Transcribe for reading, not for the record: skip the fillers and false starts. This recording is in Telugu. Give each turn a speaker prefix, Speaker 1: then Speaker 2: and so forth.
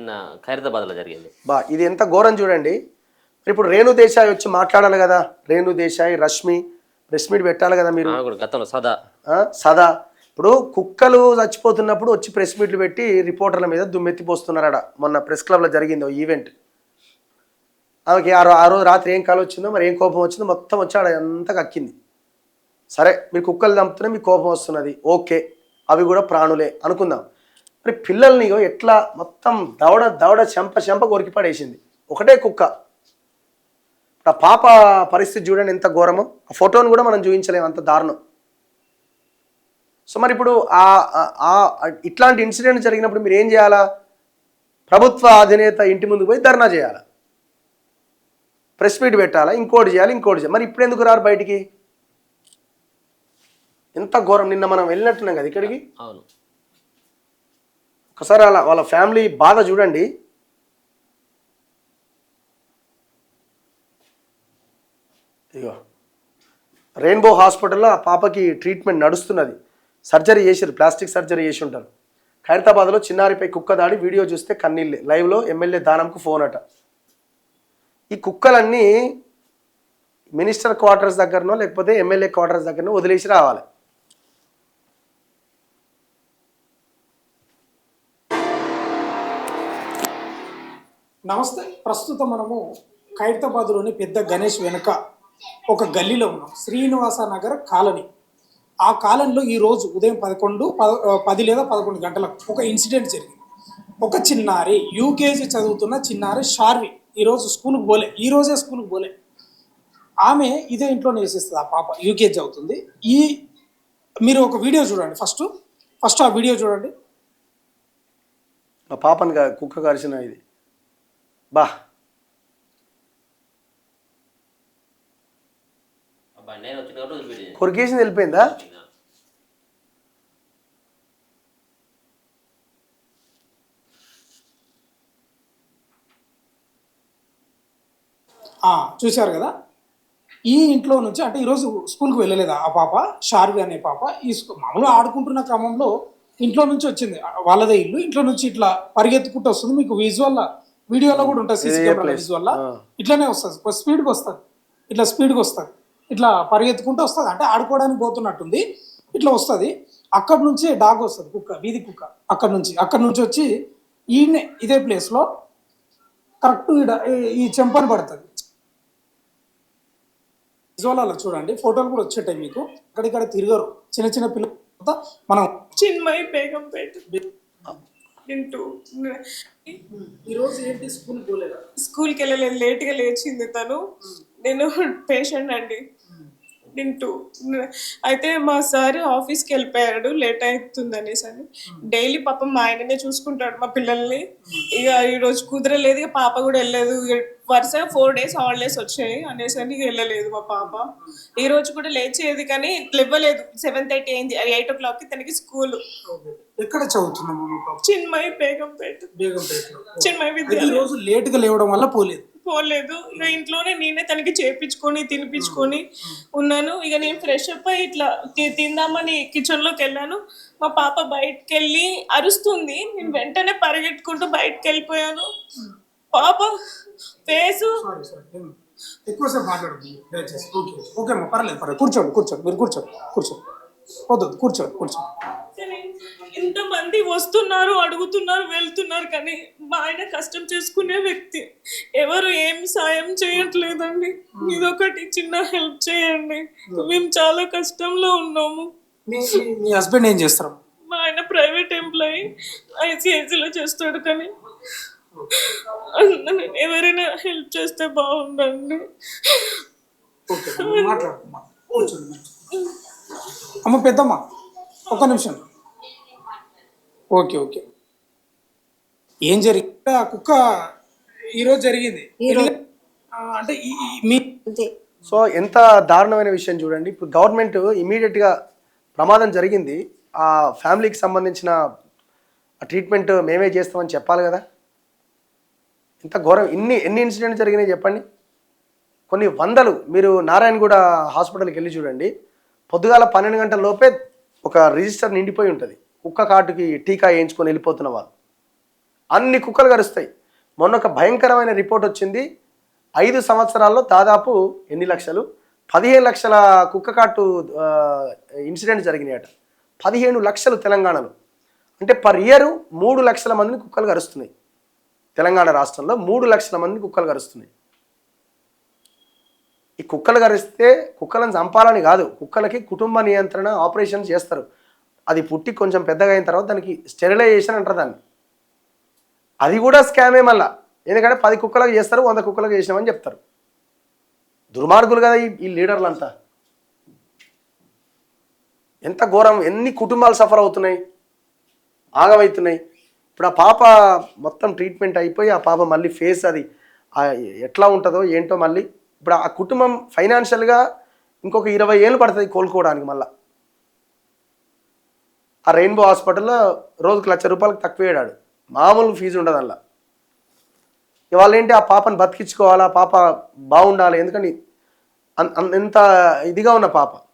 Speaker 1: నిన్న ఖైరతాబాద్లో జరిగింది.
Speaker 2: ఇది ఎంత ఘోరం చూడండి. ఇప్పుడు రేణు దేశాయ్ వచ్చి మాట్లాడాలి కదా, రేణు దేశాయ్, రష్మి ప్రెస్ మీట్ పెట్టాలి కదా మీరు.
Speaker 1: గతంలో
Speaker 2: సదా ఇప్పుడు కుక్కలు చచ్చిపోతున్నప్పుడు వచ్చి ప్రెస్ మీట్లు పెట్టి రిపోర్టర్ల మీద దుమ్మెత్తిపోస్తున్నారట. మొన్న ప్రెస్ క్లబ్లో జరిగింది ఈవెంట్. ఆమెకి ఆ రోజు రాత్రి ఏం కాలు వచ్చిందో మరి ఏం కోపం వచ్చిందో మొత్తం వచ్చి ఆడ అంతా కక్కింది. సరే మీరు కుక్కలు చంపుతున్నా మీకు కోపం వస్తున్నది, ఓకే, అవి కూడా ప్రాణులే అనుకుందాం. మరి పిల్లల్ని ఎట్లా మొత్తం దవడ చెంప కొరికి పడేసింది ఒకటే కుక్క. ఆ పాప పరిస్థితి చూడండి ఎంత ఘోరమో. ఆ ఫోటోను కూడా మనం చూపించలేము, అంత దారుణం. సో మరి ఇప్పుడు ఇట్లాంటి ఇన్సిడెంట్ జరిగినప్పుడు మీరు ఏం చేయాలా? ప్రభుత్వ అధినేత ఇంటి ముందుకు పోయి ధర్నా చేయాలా, ప్రెస్ మీట్ పెట్టాలా, ఇంకోటి చేయాలి. మరి ఇప్పుడు ఎందుకు రారు బయటికి? ఎంత ఘోరం. నిన్న మనం వెళ్ళినట్టున్నాం కదా ఇక్కడికి.
Speaker 1: అవును,
Speaker 2: ఒకసారి అలా వాళ్ళ ఫ్యామిలీ బాధ చూడండి. ఇగో రెయిన్బో హాస్పిటల్లో ఆ పాపకి ట్రీట్మెంట్ నడుస్తున్నది. సర్జరీ చేసారు, ప్లాస్టిక్ సర్జరీ చేసి ఉంటారు. ఖైరతాబాద్లో చిన్నారిపై కుక్క దాడి వీడియో చూస్తే కన్నీళ్ళే. లైవ్లో ఎమ్మెల్యే దానంకు ఫోన్ అట. ఈ కుక్కలన్నీ మినిస్టర్ క్వార్టర్స్ దగ్గరనో లేకపోతే ఎమ్మెల్యే క్వార్టర్స్ దగ్గరనో వదిలేసి రావాలి.
Speaker 3: నమస్తే. ప్రస్తుతం మనము ఖైరతాబాద్లోని పెద్ద గణేష్ వెనుక ఒక గల్లీలో ఉన్నాం, శ్రీనివాస నగర్ కాలనీ. ఆ కాలనీలో ఈరోజు ఉదయం 10 లేదా 11 గంటలకు ఒక ఇన్సిడెంట్ జరిగింది. ఒక చిన్నారి, యూకేజీ చదువుతున్న చిన్నారి షార్వి ఈరోజు స్కూల్కి పోలే, ఈరోజే స్కూల్కి పోలే. ఆమె ఇదే ఇంట్లో నివసిస్తుంది. ఆ పాప యూకేజీ అవుతుంది. మీరు ఒక వీడియో చూడండి, ఫస్ట్ ఆ వీడియో చూడండి.
Speaker 2: ఆ పాపని కుక్క కరిచిన ఇది కొరికేసింది, వెళ్ళిపోయిందా?
Speaker 3: చూశారు కదా. ఈ ఇంట్లో నుంచి అంటే ఈరోజు స్కూల్కి వెళ్ళలేదా ఆ పాప, షార్వి అనే పాప. మామూలుగా ఆడుకుంటున్న క్రమంలో ఇంట్లో నుంచి వచ్చింది, వాళ్ళదే ఇల్లు. ఇంట్లో నుంచి ఇట్లా పరిగెత్తుకుంటూ వస్తుంది. మీకు వీడియోలో కూడా ఉంటుంది, సీసీ కెమెరా విజువల్. ఇట్లానే వస్తుంది, స్పీడ్గా వస్తుంది, ఇట్లా పరిగెత్తుకుంటూ వస్తుంది. అంటే ఆడుకోవడానికి పోతున్నట్టుంది. ఇట్లా వస్తుంది. అక్కడి నుంచి డాగ్ వస్తుంది, కుక్క, వీధి కుక్క. అక్కడి నుంచి వచ్చి ఇదే ప్లేస్లో కరెక్ట్ ఈ చెంపని పడుతుంది. విజువల్ చూడండి, ఫోటోలు కూడా వచ్చేటాయి మీకు. అక్కడిక్కడ తిరగరు చిన్న పిల్లలు. మనం
Speaker 4: చిన్మయి బేగంపేట
Speaker 3: ఈరోజు ఏంటి
Speaker 4: స్కూల్కి వెళ్ళలేదు, లేట్గా లేచింది తను. నేను పేషెంట్ అండి. అయితే మా సార్ ఆఫీస్కి వెళ్ళిపోయాడు, లేట్ అవుతుంది అనేసి అని. డైలీ పాపం మా ఆయననే చూసుకుంటాడు మా పిల్లల్ని. ఇక ఈరోజు కుదరలేదు, ఇక పాప కూడా వెళ్ళలేదు. వరుసగా 4 days హాలిడేస్ వచ్చాయి అనేసి అని వెళ్ళలేదు మా పాప. ఈ రోజు కూడా లేచేది కానీ ఇవ్వలేదు. 7:30 అయింది, 8 o'clock తనకి స్కూల్.
Speaker 3: ఎక్కడ చదువుతున్నాము?
Speaker 4: చిన్మయి బేగంపేట చిన్మయి విద్యాలయం.
Speaker 3: రోజు లేట్గా లేవడం వల్ల పోలేదు.
Speaker 4: ఇక ఇంట్లోనే నేనే తనకి చేపించుకొని తినిపించుకొని ఉన్నాను. ఇక నేను ఫ్రెష్ అప్ అయ్యి ఇట్లా తిందామని కిచెన్లోకి వెళ్ళాను. మా పాప బయటకు వెళ్ళి అరుస్తుంది. నేను వెంటనే పరిగెట్టుకుంటూ బయటకు వెళ్ళిపోయాను. పాప ఫేసు
Speaker 3: ఎక్కువసేపు మాట్లాడుతుంది. ఓకే అమ్మా, పర్లేదు, కూర్చోండి, మీరు కూర్చోండి.
Speaker 4: ఇంతమంది వస్తున్నారు, అడుగుతున్నారు, వెళ్తున్నారు, కానీ మా ఆయన కష్టం చేసుకునే వ్యక్తి. ఎవరు ఏం సాయం చేయట్లేదండి. ఇదొకటి చిన్న హెల్ప్ చేయండి, మేము చాలా కష్టంలో ఉన్నాము.
Speaker 3: మీ హస్బెండ్ ఏం చేస్తారు?
Speaker 4: మా ఆయన ప్రైవేట్ ఎంప్లాయీ, ఐసిఐసిలో చేస్తాడు. కానీ ఎవరైనా హెల్ప్ చేస్తే బాగుండండి.
Speaker 3: అమ్మ, పెద్దమ్మ, ఒక్క నిమిషం. ఓకే. ఏం జరిగింది? ఆ కుక్క ఈరోజు జరిగింది అంటే
Speaker 2: సో ఎంత దారుణమైన విషయం చూడండి. ఇప్పుడు గవర్నమెంట్ ఇమీడియట్గా ప్రమాదం జరిగింది, ఆ ఫ్యామిలీకి సంబంధించిన ట్రీట్మెంట్ మేమే చేస్తామని చెప్పాలి కదా. ఇంత ఘోరం. ఎన్ని ఇన్సిడెంట్స్ జరిగినాయి చెప్పండి. కొన్ని వందలు. మీరు నారాయణగూడ హాస్పిటల్కి వెళ్ళి చూడండి, పొద్దుగాల 12 గంటల లోపే ఒక రిజిస్టర్ నిండిపోయి ఉంటుంది. కుక్క కాటుకి టీకా వేయించుకొని వెళ్ళిపోతున్న వాళ్ళు. అన్ని కుక్కలు కరుస్తాయి. మొన్న ఒక భయంకరమైన రిపోర్ట్ వచ్చింది. 5 సంవత్సరాల్లో దాదాపు ఎన్ని లక్షలు 15 లక్షల కుక్క కాటు ఇన్సిడెంట్ జరిగినాయట. 15 లక్షలు తెలంగాణలో. అంటే పర్ ఇయర్ 3 లక్షల మందిని కుక్కలు కరుస్తున్నాయి. తెలంగాణ రాష్ట్రంలో 3 లక్షల మందిని కుక్కలు కరుస్తున్నాయి. ఈ కుక్కలు కరిస్తే కుక్కలను చంపాలని కాదు, కుక్కలకి కుటుంబ నియంత్రణ ఆపరేషన్ చేస్తారు. అది పుట్టి కొంచెం పెద్దగా అయిన తర్వాత దానికి స్టెరిలైజేషన్ అంటారు దాన్ని. అది కూడా స్కామే మళ్ళా. ఎందుకంటే 10 కుక్కలకు చేస్తారు, 100 కుక్కలకు చేసినామని చెప్తారు. దుర్మార్గులు కదా ఈ లీడర్లంతా. ఎంత ఘోరం, ఎన్ని కుటుంబాలు సఫర్ అవుతున్నాయి, ఆగమవుతున్నాయి. ఇప్పుడు ఆ పాప మొత్తం ట్రీట్మెంట్ అయిపోయి ఆ పాప మళ్ళీ ఫేస్ అది ఎట్లా ఉంటుందో ఏంటో. మళ్ళీ ఇప్పుడు ఆ కుటుంబం ఫైనాన్షియల్గా ఇంకొక 20 ఏళ్ళు పడుతుంది కోలుకోవడానికి. మళ్ళీ ఆ రెయిన్బో హాస్పిటల్లో రోజుకు ₹1,00,000 తక్కువ వేయడాడు, మామూలు ఫీజు ఉండదు అలా. ఇవాళ ఏంటి, ఆ పాపను బతికించుకోవాలా, పాప బాగుండాలి. ఎందుకని ఎంత ఇదిగా ఉన్న పాప.